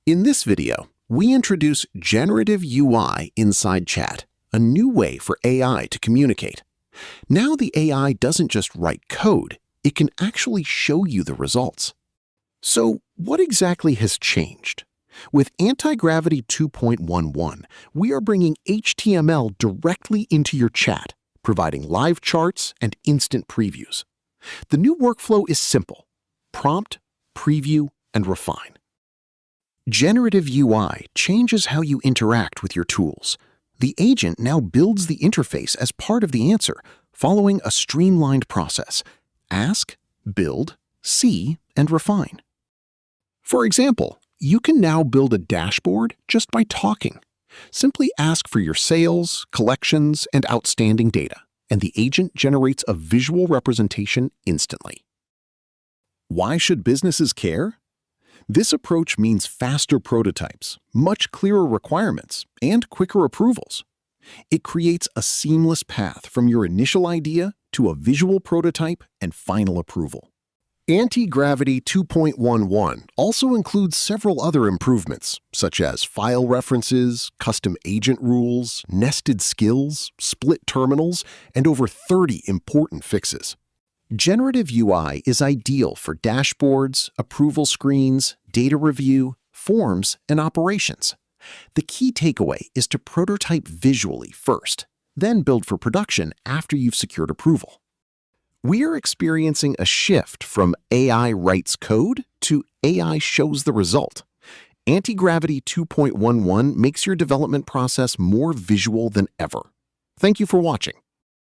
In this video, we introduce Generative UI inside chat, a new way for AI to communicate. Now the AI doesn't just write code, it can actually show you the results. So what exactly has changed? With Antigravity 2.11, we are bringing HTML directly into your chat, providing live charts and instant previews. The new workflow is simple: prompt, preview, and refine. Generative UI changes how you interact with your tools. The agent now builds the interface as part of the answer, following a streamlined process: ask, build, see, and refine. For example, you can now build a dashboard just by talking. Simply ask for your sales, collections, and outstanding data, and the agent generates a visual representation instantly. Why should businesses care? This approach means faster prototypes, much clearer requirements, and quicker approvals. It creates a seamless path from your initial idea to a visual prototype and final approval. Antigravity 2.11 also includes several other improvements, such as file references, custom agent rules, nested skills, split terminals, and over 30 important fixes. Generative UI is ideal for dashboards, approval screens, data review, forms, and operations. The key takeaway is to prototype visually first, then build for production after you've secured approval. We are experiencing a shift from AI writes code to AI shows the result. Antigravity 2.11 makes your development process more visual than ever. Thank you for watching.